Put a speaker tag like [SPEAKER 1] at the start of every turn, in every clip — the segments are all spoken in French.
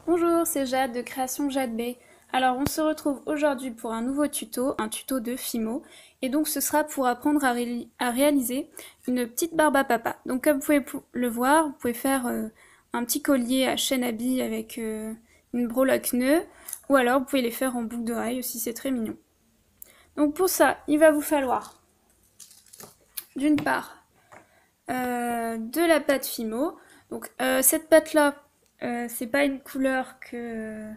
[SPEAKER 1] Bonjour, c'est Jade de Création Jade B. Alors, on se retrouve aujourd'hui pour un nouveau tuto, un tuto de Fimo. Et donc, ce sera pour apprendre à réaliser une petite barbe à papa. Donc, comme vous pouvez le voir, vous pouvez faire un petit collier à chaîne à billes avec une breloque nœud. Ou alors, vous pouvez les faire en boucle d'oreille aussi, c'est très mignon. Donc, pour ça, il va vous falloir, d'une part, de la pâte Fimo. Donc, cette pâte-là, c'est pas une couleur que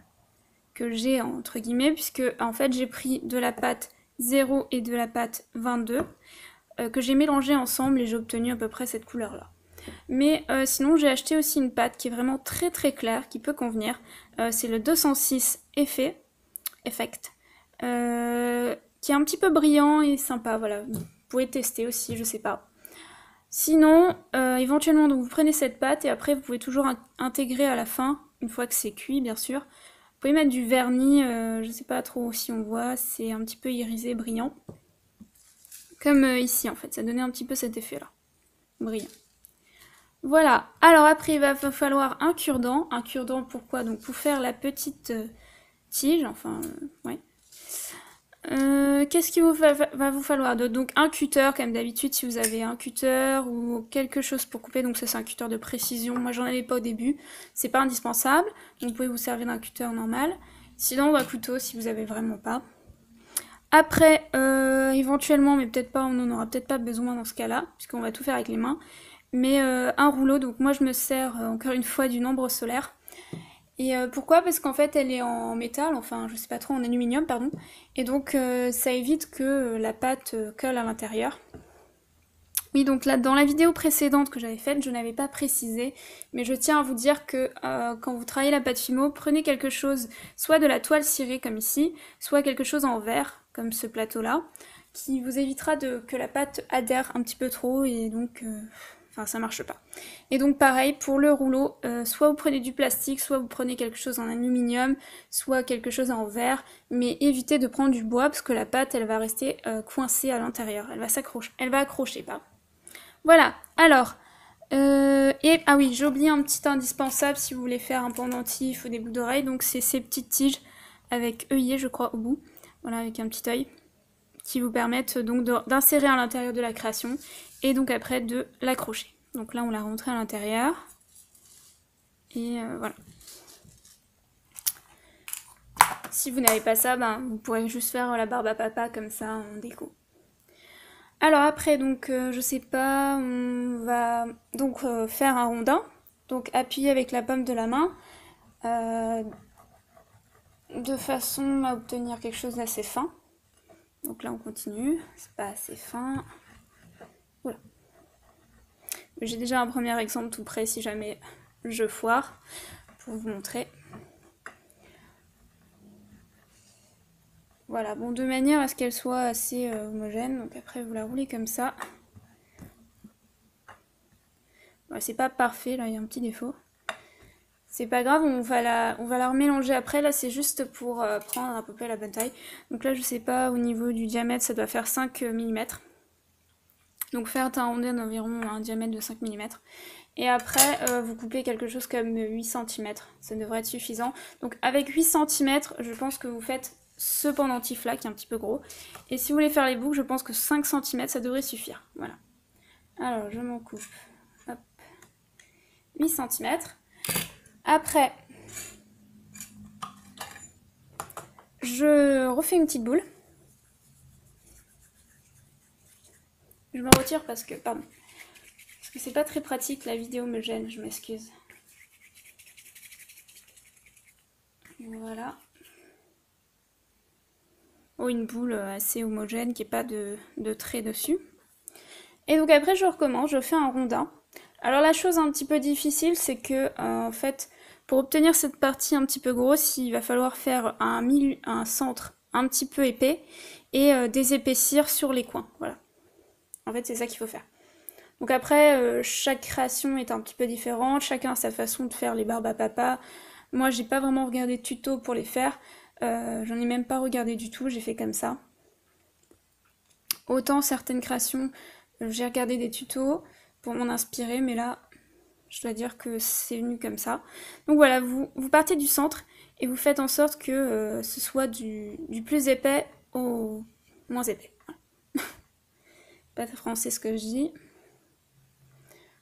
[SPEAKER 1] j'ai entre guillemets, puisque en fait j'ai pris de la pâte 0 et de la pâte 22 que j'ai mélangé ensemble et j'ai obtenu à peu près cette couleur là. Mais sinon j'ai acheté aussi une pâte qui est vraiment très très claire, qui peut convenir. C'est le 206 Effect, qui est un petit peu brillant et sympa, voilà. Vous pouvez tester aussi, je sais pas. Sinon, éventuellement, donc vous prenez cette pâte et après vous pouvez toujours intégrer à la fin, une fois que c'est cuit bien sûr. Vous pouvez mettre du vernis, je sais pas trop si on voit, c'est un petit peu irisé, brillant. Comme ici en fait, ça donnait un petit peu cet effet là, brillant. Voilà, alors après il va falloir un cure-dent. Un cure-dent pourquoi? Donc pour faire la petite tige, enfin, ouais. Qu'est-ce qu'il va vous falloir d'autre? Donc un cutter, comme d'habitude, si vous avez un cutter ou quelque chose pour couper, donc ça c'est un cutter de précision. Moi j'en avais pas au début, c'est pas indispensable, donc vous pouvez vous servir d'un cutter normal. Sinon un couteau si vous avez vraiment pas. Après, éventuellement, mais peut-être pas, on n'en aura peut-être pas besoin dans ce cas-là, puisqu'on va tout faire avec les mains. Mais un rouleau, donc moi je me sers encore une fois d'une ombre solaire. Et pourquoi? Parce qu'en fait elle est en métal, enfin je sais pas trop, en aluminium pardon, et donc ça évite que la pâte colle à l'intérieur. Oui, donc là dans la vidéo précédente que j'avais faite, je n'avais pas précisé, mais je tiens à vous dire que quand vous travaillez la pâte Fimo, prenez quelque chose, soit de la toile cirée comme ici, soit quelque chose en verre, comme ce plateau-là, qui vous évitera que la pâte adhère un petit peu trop et donc enfin ça marche pas. Et donc pareil pour le rouleau, soit vous prenez du plastique, soit vous prenez quelque chose en aluminium, soit quelque chose en verre, mais évitez de prendre du bois parce que la pâte elle va rester coincée à l'intérieur, elle va s'accrocher, elle va accrocher pas. Voilà, alors, et ah oui, j'ai oublié un petit indispensable si vous voulez faire un pendentif ou des boucles d'oreilles, donc c'est ces petites tiges avec œillet je crois au bout, voilà avec un petit œil, qui vous permettent donc d'insérer à l'intérieur de la création et donc après de l'accrocher. Donc là on l'a rentré à l'intérieur et voilà. Si vous n'avez pas ça, ben, vous pourrez juste faire la barbe à papa comme ça en déco. Alors après, donc je sais pas, on va donc faire un rondin, donc appuyer avec la paume de la main, euh, de façon à obtenir quelque chose d'assez fin. Donc là on continue, c'est pas assez fin. Voilà. J'ai déjà un premier exemple tout prêt si jamais je foire, pour vous montrer. Voilà, bon, de manière à ce qu'elle soit assez homogène, donc après vous la roulez comme ça. Voilà, c'est pas parfait, là il y a un petit défaut. C'est pas grave, on va la remélanger après, là c'est juste pour prendre à peu près la bonne taille. Donc là je sais pas, au niveau du diamètre ça doit faire 5 mm. Donc faire un rondin d'environ un diamètre de 5 mm. Et après vous coupez quelque chose comme 8 cm, ça devrait être suffisant. Donc avec 8 cm je pense que vous faites ce pendentif là qui est un petit peu gros. Et si vous voulez faire les boucles je pense que 5 cm ça devrait suffire. Voilà. Alors je m'en coupe. Hop. 8 cm. Après, je refais une petite boule. Je me retire parce que, pardon, parce que c'est pas très pratique, la vidéo me gêne, je m'excuse. Voilà. Oh, une boule assez homogène qui n'est pas de traits dessus. Et donc après je recommence, je fais un rondin. Alors la chose un petit peu difficile, c'est que en fait, pour obtenir cette partie un petit peu grosse, il va falloir faire un centre un petit peu épais et désépaissir sur les coins. Voilà. En fait, c'est ça qu'il faut faire. Donc après, chaque création est un petit peu différente, chacun a sa façon de faire les barbes à papa. Moi, j'ai pas vraiment regardé de tuto pour les faire, j'en ai même pas regardé du tout, j'ai fait comme ça. Autant certaines créations, j'ai regardé des tutos pour m'en inspirer, mais là, Je dois dire que c'est venu comme ça. Donc voilà, vous partez du centre et vous faites en sorte que ce soit du plus épais au moins épais. Voilà. Pas très français ce que je dis.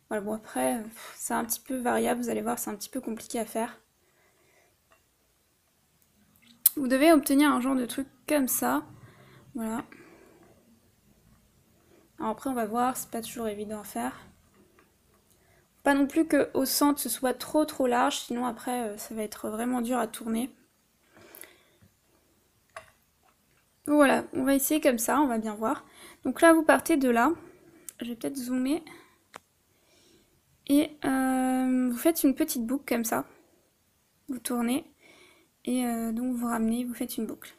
[SPEAKER 1] Voilà, bon après, c'est un petit peu variable, vous allez voir, c'est un petit peu compliqué à faire. Vous devez obtenir un genre de truc comme ça. Voilà. Alors après, on va voir, c'est pas toujours évident à faire. Pas non plus qu'au centre ce soit trop large, sinon après ça va être vraiment dur à tourner. Donc voilà, on va essayer comme ça, on va bien voir. Donc là, vous partez de là. Je vais peut-être zoomer. Et vous faites une petite boucle comme ça. Vous tournez. Et donc vous ramenez, vous faites une boucle.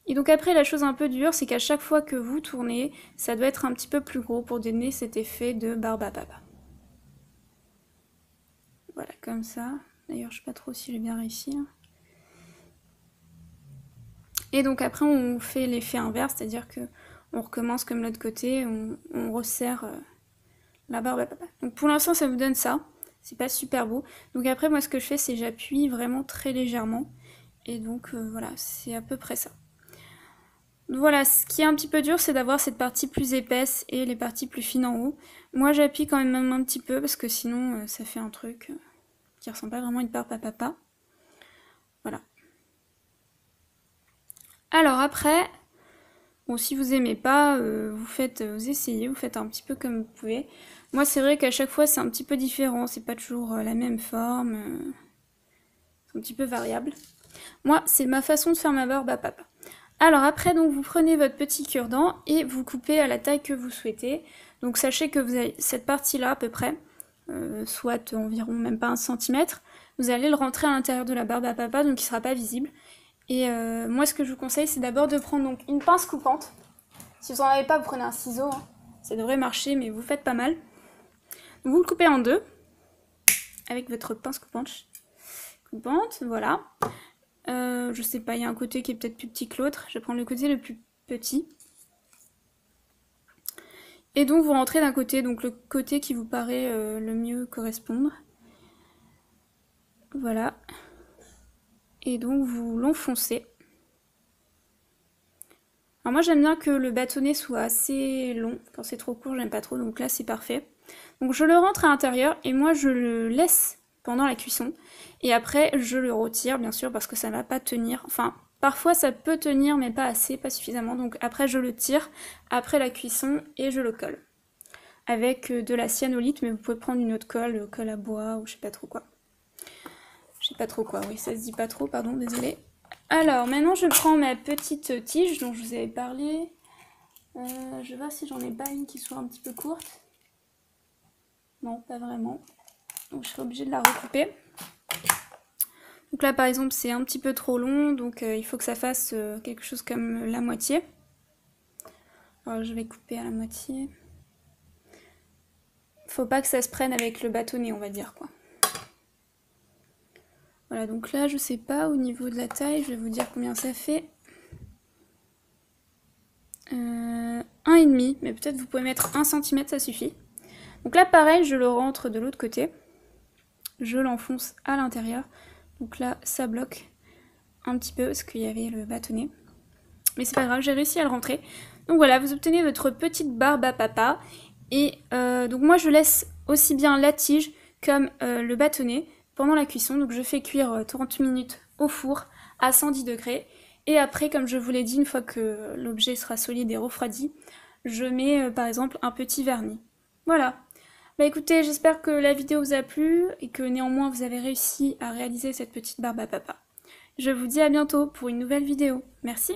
[SPEAKER 1] Et donc après, la chose un peu dure, c'est qu'à chaque fois que vous tournez, ça doit être un petit peu plus gros pour donner cet effet de barbe à papa. Voilà, comme ça. D'ailleurs, je sais pas trop si j'ai bien réussi. Et donc après, on fait l'effet inverse, c'est-à-dire que on recommence comme l'autre côté, on resserre la barbe à papa. Donc pour l'instant, ça vous donne ça. C'est pas super beau. Donc après, moi, ce que je fais, c'est j'appuie vraiment très légèrement. Et donc voilà, c'est à peu près ça. Donc voilà, ce qui est un petit peu dur, c'est d'avoir cette partie plus épaisse et les parties plus fines en haut. Moi, j'appuie quand même un petit peu parce que sinon, ça fait un truc qui ressemble pas vraiment à une barbe à papa. Voilà. Alors après, bon, si vous aimez pas, vous essayez, vous faites un petit peu comme vous pouvez. Moi, c'est vrai qu'à chaque fois, c'est un petit peu différent, c'est pas toujours la même forme, c'est un petit peu variable. Moi, c'est ma façon de faire ma barbe à papa. Alors après, donc, vous prenez votre petit cure-dent et vous coupez à la taille que vous souhaitez. Donc sachez que vous avez cette partie-là à peu près, soit environ même pas 1 cm, vous allez le rentrer à l'intérieur de la barbe à papa, donc il ne sera pas visible. Et moi, ce que je vous conseille, c'est d'abord de prendre donc une pince coupante. Si vous n'en avez pas, vous prenez un ciseau. Hein. Ça devrait marcher, mais vous faites pas mal. Vous le coupez en deux avec votre pince coupante. Voilà. Je sais pas, il y a un côté qui est peut-être plus petit que l'autre. Je vais prendre le côté le plus petit. Et donc, vous rentrez d'un côté, donc le côté qui vous paraît le mieux correspondre. Voilà. Et donc, vous l'enfoncez. Alors moi j'aime bien que le bâtonnet soit assez long, quand c'est trop court j'aime pas trop, donc là c'est parfait. Donc je le rentre à l'intérieur et moi je le laisse pendant la cuisson. Et après je le retire bien sûr parce que ça ne va pas tenir, enfin parfois ça peut tenir mais pas assez, pas suffisamment. Donc après je le tire après la cuisson et je le colle. Avec de la cyanolite, mais vous pouvez prendre une autre colle, colle à bois ou je sais pas trop quoi. Je sais pas trop quoi, oui ça se dit pas trop, pardon, désolée. Alors, maintenant, je prends ma petite tige dont je vous avais parlé. Je vais voir si j'en ai pas une qui soit un petit peu courte. Non, pas vraiment. Donc, je serai obligée de la recouper. Donc là, par exemple, c'est un petit peu trop long, donc il faut que ça fasse quelque chose comme la moitié. Alors, je vais couper à la moitié. Faut pas que ça se prenne avec le bâtonnet, on va dire, quoi. Voilà, donc là, je sais pas, au niveau de la taille, je vais vous dire combien ça fait. 1,5, mais peut-être vous pouvez mettre 1 cm, ça suffit. Donc là, pareil, je le rentre de l'autre côté. Je l'enfonce à l'intérieur. Donc là, ça bloque un petit peu, parce qu'il y avait le bâtonnet. Mais c'est pas grave, j'ai réussi à le rentrer. Donc voilà, vous obtenez votre petite barbe à papa. Et donc moi, je laisse aussi bien la tige comme le bâtonnet pendant la cuisson. Donc je fais cuire 30 minutes au four à 110 degrés. Et après, comme je vous l'ai dit, une fois que l'objet sera solide et refroidi, je mets par exemple un petit vernis. Voilà. Bah écoutez, j'espère que la vidéo vous a plu et que néanmoins vous avez réussi à réaliser cette petite barbe à papa. Je vous dis à bientôt pour une nouvelle vidéo. Merci.